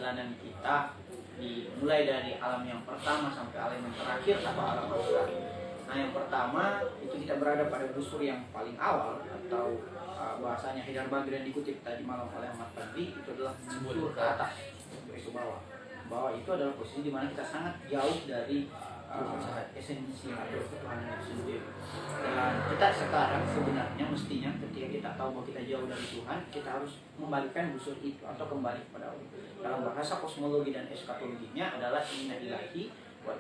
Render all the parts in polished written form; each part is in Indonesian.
perjalanan kita dimulai dari alam yang pertama sampai alam yang terakhir atau alam akhirat. Nah, yang pertama itu kita berada pada busur yang paling awal atau bahasanya Haidar Bagir yang dikutip tadi malam oleh Ahmad Badri, itu adalah busur ke atas, ke bawah. Bawah itu adalah posisi di mana kita sangat jauh dari esensi atau ketuhanan itu sendiri. Dan kita sekarang sebenarnya mestinya ketika kita tahu bahwa kita jauh dari Tuhan, kita harus membalikkan busur itu atau kembali kepada Allah. Dalam bahasa kosmologi dan eskatologinya adalah inna lillahi wa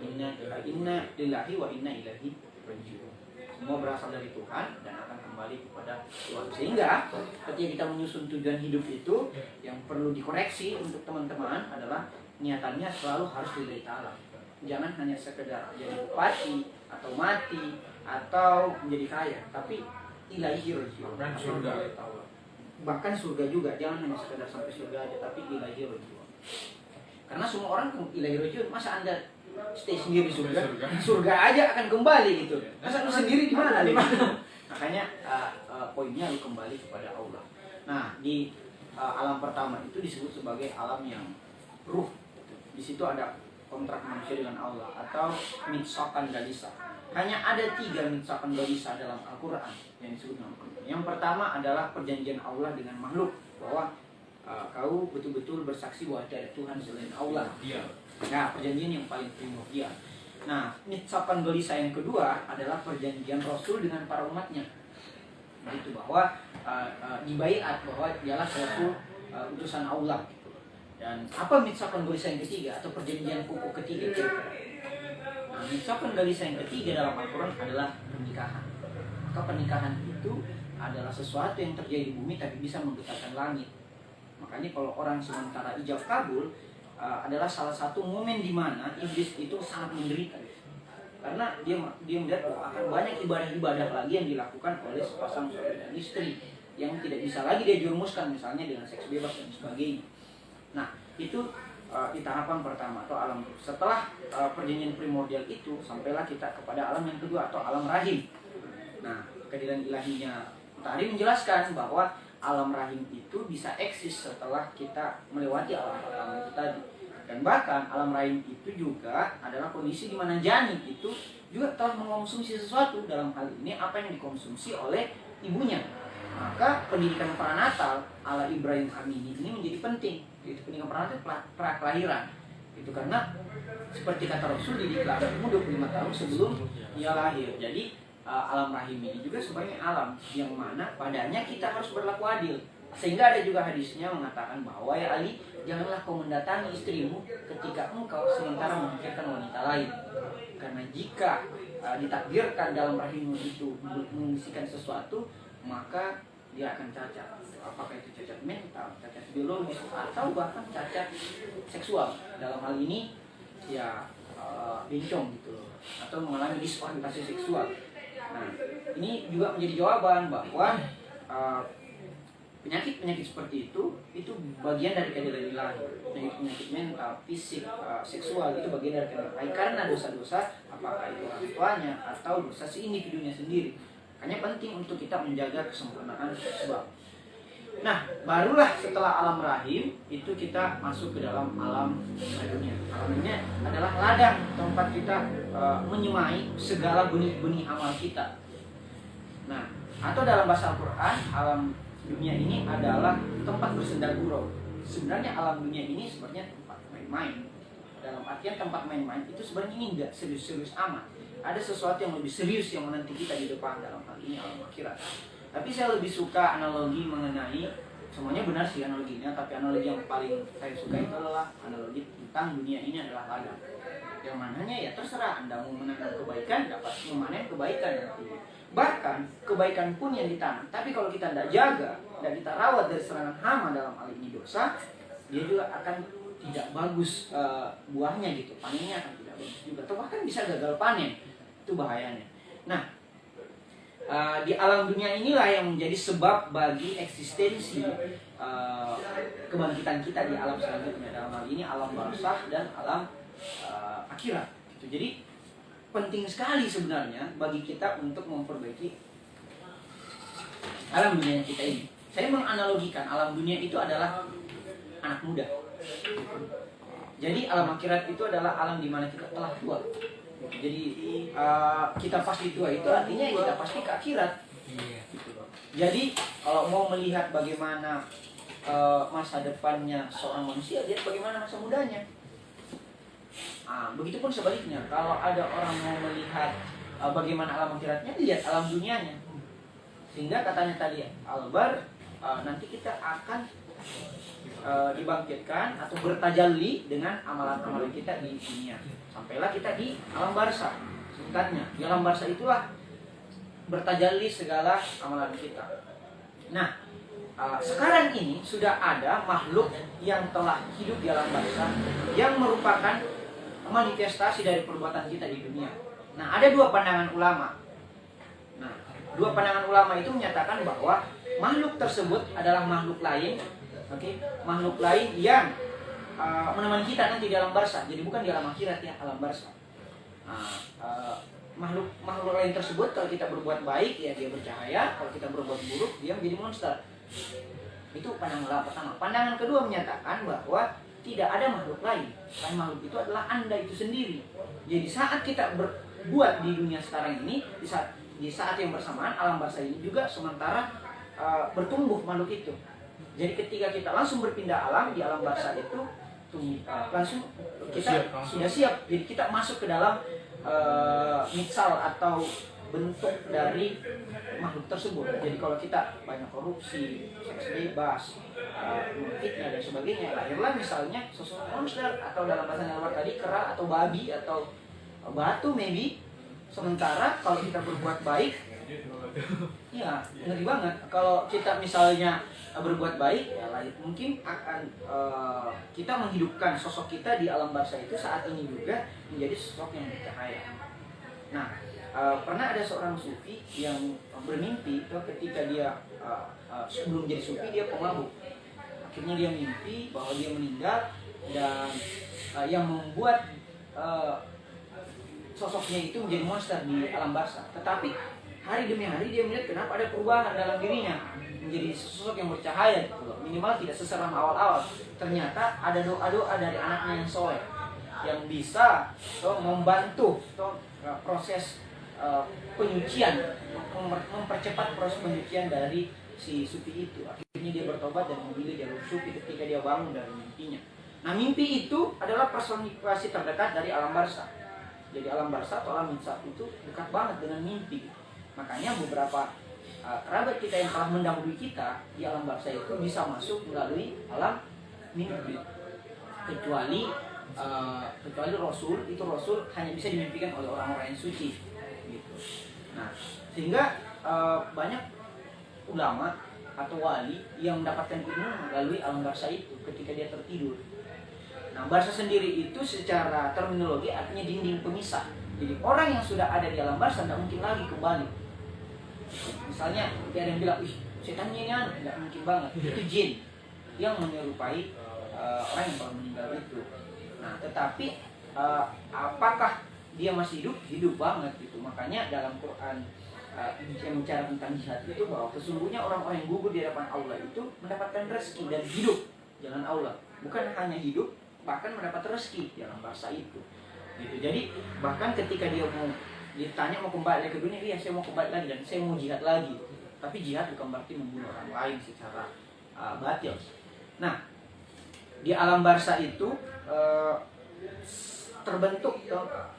inna ilaihi raji'un. Semua berasal dari Tuhan dan akan kembali kepada Tuhan. Sehingga ketika kita menyusun tujuan hidup itu, yang perlu dikoreksi untuk teman-teman adalah niatannya selalu harus lillahi ta'ala. Jangan hanya sekedar jadi bupati atau mati atau menjadi kaya, tapi ilahi raji'un, surga. Bahkan surga juga, jangan hanya sekedar sampai surga aja, tapi ilahi raji'un. Karena semua orang ilahi raji'un, masa Anda stay sendiri surga aja akan kembali gitu. Masa lu sendiri di mana? Makanya poinnya lu kembali kepada Allah. Nah, di alam pertama itu disebut sebagai alam yang ruh. Di situ ada kontrak manusia dengan Allah atau mitsakan galisa. Hanya ada 3 mitsakan galisa dalam Al-Quran yang disebut nama. Yang pertama adalah perjanjian Allah dengan makhluk, bahwa kau betul-betul bersaksi bahwa tidak ada Tuhan selain Allah. Nah, perjanjian yang paling primordial. Nah, mitsakan galisa yang kedua adalah perjanjian Rasul dengan para umatnya. Itu bahwa dibaiat bahwa dialah Rasul utusan Allah. Dan apa mitsakan galisa yang ketiga atau perjanjian pokok ketiga? Nah, mitsakan galisa yang ketiga dalam Al-Quran adalah pernikahan. Maka pernikahan itu adalah sesuatu yang terjadi di bumi tapi bisa menggetarkan langit. Makanya kalau orang sementara ijab kabul adalah salah satu momen di mana iblis itu sangat menderita. Karena dia melihat bahwa akan banyak ibadah-ibadah lagi yang dilakukan oleh sepasang suami dan istri yang tidak bisa lagi dia jurumuskan, misalnya dengan seks bebas dan sebagainya. Nah, itu di tahapan pertama atau alam. Setelah perjanjian primordial itu, sampailah kita kepada alam yang kedua atau alam rahim. Nah, keadilan ilahinya tadi menjelaskan bahwa alam rahim itu bisa eksis setelah kita melewati alam pertama itu tadi. Dan bahkan alam rahim itu juga adalah kondisi di mana janin itu juga telah mengkonsumsi sesuatu, dalam hal ini apa yang dikonsumsi oleh ibunya. Maka pendidikan pranatal ala Ibrahim Amini ini menjadi penting. Itu pendidikan pranatal pra-kelahiran. Itu karena seperti kata Rasul, didiklah anakmu 25 tahun sebelum ia lahir. Jadi alam rahim ini juga sebagai alam yang mana padanya kita harus berlaku adil. Sehingga ada juga hadisnya mengatakan bahwa ya Ali, janganlah kau mendatangi istrimu ketika engkau sementara memikirkan wanita lain. Karena jika ditakdirkan dalam rahimmu itu mengisikan sesuatu, maka dia akan cacat. Apakah itu cacat mental, cacat biologis, atau bahkan cacat seksual. Dalam hal ini ya bencong gitu loh, atau mengalami disorientasi seksual. Nah, ini juga menjadi jawaban bahwa penyakit-penyakit seperti itu bagian dari keadilan ilahi. Penyakit mental, fisik, seksual itu bagian dari keadilan ilahi karena dosa-dosa, apakah itu orang tuanya atau dosa si individunya sendiri. Makanya penting untuk kita menjaga kesempurnaan sebab. Nah, barulah setelah alam rahim itu kita masuk ke dalam alam dunia. Alam dunia adalah ladang tempat kita menyemai segala benih-benih amal kita. Nah, atau dalam bahasa Al-Quran, alam dunia ini adalah tempat bersenda gurau. Sebenarnya alam dunia ini sebenarnya tempat main-main. Dalam artian tempat main-main itu sebenarnya ini enggak serius-serius amat. Ada sesuatu yang lebih serius yang menanti kita di depan, dalam hal ini alam akhirat. Tapi saya lebih suka analogi mengenai, semuanya benar sih analoginya, tapi analogi yang paling saya suka itu adalah analogi tentang dunia ini adalah ladang. Yang mananya ya terserah, Anda mau menanam kebaikan dapat memanen kebaikan nantinya. Bahkan kebaikan pun yang ditanam, tapi kalau kita tidak jaga dan kita rawat dari serangan hama dalam hal ini dosa, dia juga akan tidak bagus buahnya gitu, panennya akan tidak bagus juga, atau bahkan bisa gagal panen. Itu bahayanya. Nah, di alam dunia inilah yang menjadi sebab bagi eksistensi kebangkitan kita di alam selanjutnya. Dalam hal ini alam barzakh dan alam akhirat. Gitu. Jadi penting sekali sebenarnya bagi kita untuk memperbaiki alam dunia kita ini. Saya menganalogikan alam dunia itu adalah anak muda. Jadi alam akhirat itu adalah alam di mana kita telah tua. Jadi kita pasti tua itu artinya kita pasti ke akhirat. Jadi kalau mau melihat bagaimana masa depannya seorang manusia, lihat bagaimana masa mudanya. Begitupun sebaliknya, kalau ada orang mau melihat bagaimana alam akhiratnya, lihat alam dunianya. Sehingga katanya tadi Albar, nanti kita akan dibangkitkan atau bertajalli dengan amalan-amalan kita di dunia. Sampailah kita di alam barzah. Singkatnya, di alam barzah itulah bertajalli segala amalan kita. Nah, sekarang ini sudah ada makhluk yang telah hidup di alam barzah yang merupakan manifestasi dari perbuatan kita di dunia. Nah, ada dua pandangan ulama. Nah, dua pandangan ulama itu menyatakan bahwa makhluk tersebut adalah makhluk lain, makhluk lain yang menemani kita nanti di alam barzah. Jadi bukan di alam akhirat ya, alam barzah. Makhluk lain tersebut kalau kita berbuat baik ya dia bercahaya, kalau kita berbuat buruk dia menjadi monster. Itu pandangan pertama. Pandangan kedua menyatakan bahwa tidak ada makhluk lain. Karena makhluk itu adalah Anda itu sendiri. Jadi saat kita berbuat di dunia sekarang ini, di saat yang bersamaan alam barzah ini juga sementara bertumbuh makhluk itu. Jadi ketika kita langsung berpindah alam di alam barzah itu langsung kita sudah siap. Jadi kita masuk ke dalam misal atau bentuk dari makhluk tersebut. Jadi kalau kita banyak korupsi, seks bebas, fitnah dan sebagainya, lahirlah misalnya sosok monster atau dalam bahasa Jawa tadi kera atau babi atau batu maybe. Sementara kalau kita berbuat baik, ya ngeri banget. Kalau kita misalnya berbuat baik, ya mungkin akan kita menghidupkan sosok kita di alam barzah itu saat ini juga menjadi sosok yang bercahaya. Nah, pernah ada seorang sufi yang bermimpi ketika dia sebelum jadi sufi dia pemabuk. Akhirnya dia mimpi bahwa dia meninggal dan yang membuat sosoknya itu menjadi monster di alam barzah. Tetapi hari demi hari dia melihat kenapa ada perubahan dalam dirinya menjadi sosok yang bercahaya gitu loh. Minimal tidak seseram awal-awal. Ternyata ada doa-doa dari anaknya yang soleh yang bisa membantu proses penyucian, mempercepat proses penyucian dari si sufi itu. Akhirnya dia bertobat dan memilih jalur sufi ketika dia bangun dari mimpinya. Nah, mimpi itu adalah personifikasi terdekat dari alam barzah. Jadi alam barzah atau alam insaf itu dekat banget dengan mimpi. Makanya beberapa kerabat kita yang telah mendahului kita di alam barzah itu bisa masuk melalui alam mimpi. Kecuali Rasul, itu Rasul hanya bisa dimimpikan oleh orang-orang yang suci. Gitu. Nah, sehingga banyak ulama atau wali yang mendapatkan ilmu melalui alam barzah itu ketika dia tertidur. Nah, barzah sendiri itu secara terminologi artinya dinding pemisah. Jadi orang yang sudah ada di alam barzah tidak mungkin lagi kembali. Misalnya ada yang bilang, "Ih, setannya ini tidak mungkin banget." Itu jin yang menyerupai orang yang baru meninggal itu. Nah, tetapi apakah dia masih hidup? Hidup banget gitu. Makanya dalam Quran yang bicara tentang jihad itu bahwa sesungguhnya orang-orang yang gugur di hadapan Allah itu mendapatkan rezeki dan hidup jalan Allah. Bukan hanya hidup, bahkan mendapat rezeki dalam bahasa itu. Gitu. Jadi bahkan ketika dia mau ditanya mau kembali ke dunia, iya saya mau kembali lagi dan saya mau jihad lagi. Tapi jihad bukan berarti membunuh orang lain secara batil. Nah, di alam barzah itu terbentuk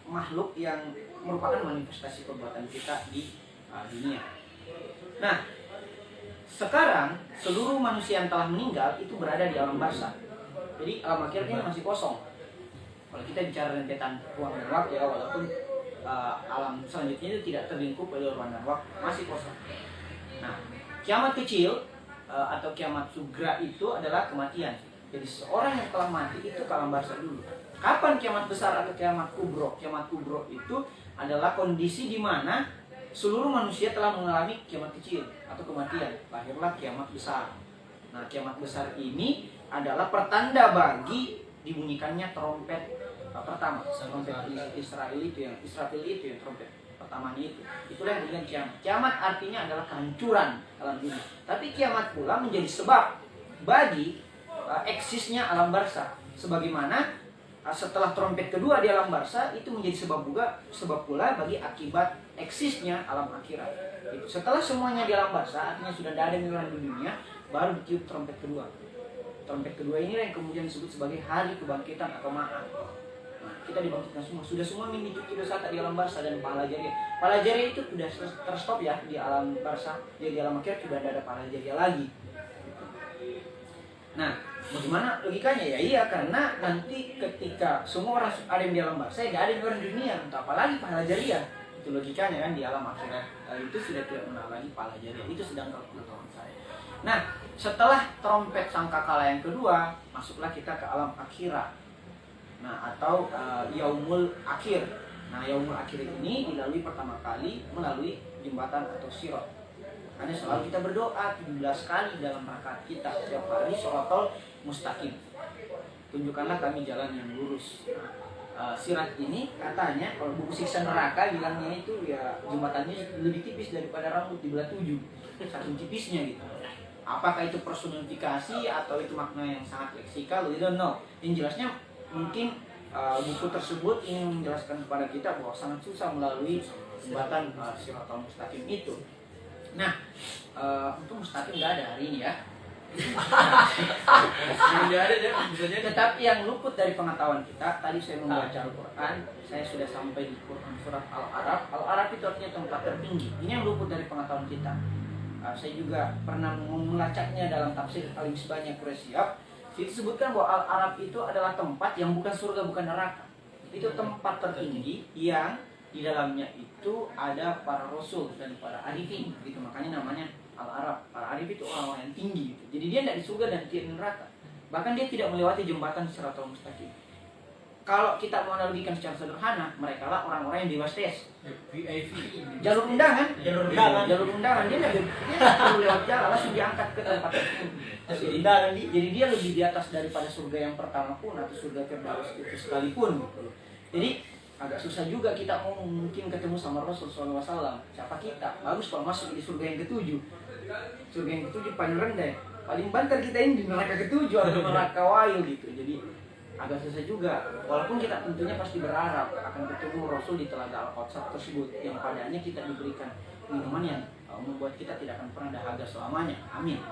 makhluk yang merupakan manifestasi perbuatan kita di dunia. Nah, sekarang seluruh manusia yang telah meninggal itu berada di alam barzah. Jadi alam akhirnya masih kosong. Kalau kita bicara rentetan ruang dan waktu ya, walaupun alam selanjutnya itu tidak terlingkup oleh ruang dan waktu, masih kosong. Nah, kiamat kecil atau kiamat sugra itu adalah kematian. Jadi seorang yang telah mati itu ke alam barzah dulu. Kapan kiamat besar atau kiamat kubro? Kiamat kubro itu adalah kondisi di mana seluruh manusia telah mengalami kiamat kecil atau kematian. Lahirlah kiamat besar. Nah, kiamat besar ini adalah pertanda bagi dibunyikannya trompet pertama. Trompet Israel itu yang trompet pertamanya itu. Itulah yang disebut kiamat. Kiamat artinya adalah kehancuran alam dunia. Tapi kiamat pula menjadi sebab bagi eksisnya alam barzah. Sebagaimana setelah trompet kedua di alam barzah itu menjadi sebab pula bagi akibat eksisnya alam akhirat. Itu setelah semuanya di alam barzah, artinya sudah tidak ada orang di dunia, baru ditiup trompet kedua. Trompet kedua ini yang kemudian disebut sebagai hari kebangkitan atau ma'ad. Nah, kita dibangkitkan semua. Sudah semua dicuci dosa di alam barzah dan pahala jariah. Pahala jariah itu sudah terstop ya di alam barzah. Jadi di alam akhirat sudah tidak ada pahala jariah lagi. Nah, bagaimana logikanya ya? Iya, karena nanti ketika semua orang ada yang di alam barzah, tidak ada yang orang di dunia, untuk apalagi pahala jariah. Itu logikanya kan, di alam akhirat itu sudah tidak mengenal lagi pahala jariah. Itu sedang pengetahuan saya. Nah, setelah trompet sangkakala yang kedua, masuklah kita ke alam akhirat. Nah, atau yaumul akhir. Nah, yaumul akhir ini dilalui pertama kali melalui jembatan atau sirat. Hanya selalu kita berdoa 17 kali dalam rakaat kita setiap hari, sholatul mustaqim. Tunjukkanlah kami jalan yang lurus. Sirat ini katanya kalau buku siksa neraka bilangnya itu ya jembatannya lebih tipis daripada rambut dibelah 7, saking tipisnya gitu. Apakah itu personifikasi atau itu makna yang sangat leksikal? We don't know. Yang jelasnya mungkin buku tersebut ingin menjelaskan kepada kita bahwa sangat susah melalui jembatan Shiratal Mustaqim itu. Nah, untuk mustaqim nggak ada hari ini ya. Nggak ada deh, bisa jadi. Tetapi yang luput dari pengetahuan kita, tadi saya membaca Al-Quran, saya sudah sampai di Quran surat Al-Araf. Al-Araf itu artinya tempat tertinggi. Ini yang luput dari pengetahuan kita. Saya juga pernah melacaknya dalam tafsir Al-Misbahnya Quraisyab. Disebutkan bahwa Al-Araf itu adalah tempat yang bukan surga, bukan neraka. Itu tempat tertinggi yang di dalamnya itu ada para rasul dan para arifin, gitu. Makanya namanya Al-Araf. Para arif itu orang-orang yang tinggi, gitu. Jadi dia tidak di surga dan tidak di neraka. Bahkan dia tidak melewati jembatan Shiratal Mustaqim. Kalau kita mau analogikan secara sederhana, mereka lah orang-orang yang bebas tes. VIP. Jalur undangan. Dia tidak perlu lewat jalan, langsung diangkat ke tempat tertinggi. Jadi dia lebih di atas daripada surga yang pertama pun atau surga Firdaus itu sekalipun. Gitu. Jadi agak susah juga kita mau mungkin ketemu sama Rasul SAW. Siapa kita? Bagus kalau masuk di surga yang ketujuh. Surga yang ketujuh paling rendah. Paling banter kita ini di neraka ketujuh atau neraka wahyu gitu. Jadi agak susah juga. Walaupun kita tentunya pasti berharap akan ketemu Rasul di telaga Al-Kautsar tersebut, yang padanya kita diberikan minuman yang membuat kita tidak akan pernah dahaga selamanya. Amin.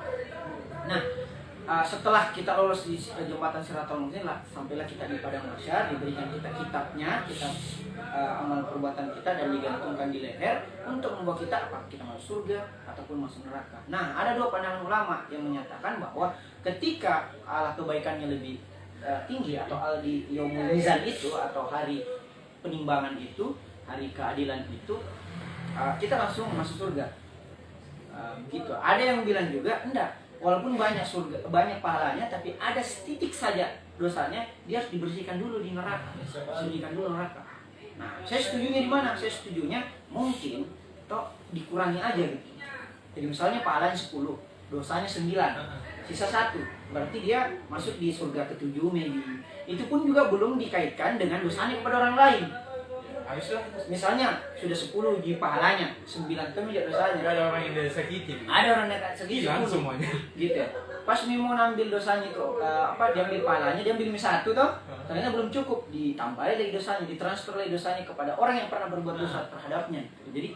Nah, setelah kita lolos di jembatan Shiratal Mustaqim, sampailah kita di padang mahsyar, diberikan kita kitabnya, kitab amal perbuatan kita, dan digantungkan di leher untuk membawa kita apakah kita masuk surga ataupun masuk neraka. Nah, ada dua pandangan ulama yang menyatakan bahwa ketika Allah kebaikannya lebih tinggi atau di yaumul mizan itu atau hari penimbangan itu, hari keadilan itu, kita langsung masuk surga. Begitu. Ada yang bilang juga enggak. Walaupun banyak surga, banyak pahalanya, tapi ada setitik saja dosanya, dia harus dibersihkan dulu di neraka. Bersihkan dulu neraka. Nah, saya setujunya di mana? Saya setujunya mungkin toh dikurangi aja gitu. Jadi misalnya pahalanya 10, dosanya 9, sisa 1. Berarti dia masuk di surga ke-7 maybe. Itu pun juga belum dikaitkan dengan dosanya kepada orang lain. Misalnya sudah 10 di pahalanya, 9 kan menjadi dosanya. Gak ada orang yang disakiti. Ada orang yang sakit hilang semuanya. Gitu ya. Pas mau ngambil dosanya itu diambil pahalanya, diambil 1 toh. Ternyata belum cukup, ditambah lagi dosanya, ditransfer lagi dosanya kepada orang yang pernah berbuat dosa terhadapnya. Jadi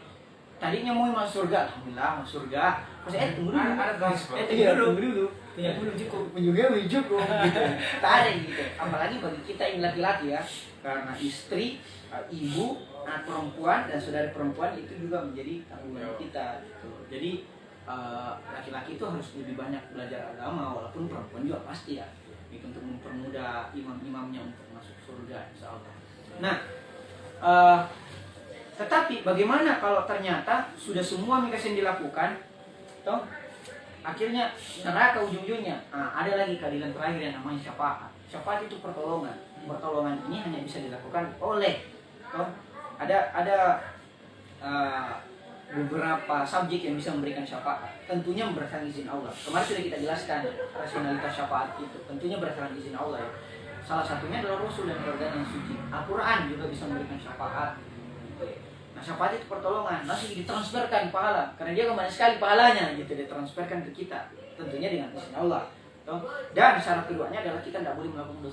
tadinya mau masuk surga, alhamdulillah masuk surga. Pas tunggu dulu. Tunggu dulu. Tidak belum cukup, juga belum cukup gitu. Tak ada gitu. Apalagi bagi kita yang laki-laki ya, karena istri, ibu, anak perempuan dan saudara perempuan itu juga menjadi tanggungan kita gitu. Jadi laki-laki itu harus lebih banyak belajar agama, walaupun perempuan juga pasti ya, gitu, untuk mempermudah imam-imamnya untuk masuk surga insyaallah. Nah, tetapi bagaimana kalau ternyata sudah semua yang dilakukan, toh akhirnya neraka ujung-ujungnya. Ada lagi keadilan terakhir yang namanya syafaat. Syafaat itu pertolongan. Pertolongan ini hanya bisa dilakukan oleh ada beberapa subjek yang bisa memberikan syafaat. Tentunya berdasarkan izin Allah. Kemarin sudah kita jelaskan rasionalitas syafaat itu. Tentunya berdasarkan izin Allah ya. Salah satunya adalah Rasul dan keluarga yang suci. Al-Quran juga bisa memberikan syafaat. Nah, syafaat itu pertolongan, langsung ditransferkan pahala, karena dia banyak sekali pahalanya, gitu, ditransferkan ke kita, tentunya dengan izin Allah. Toh. Dan syarat keduanya adalah kita tidak boleh melakukan dosa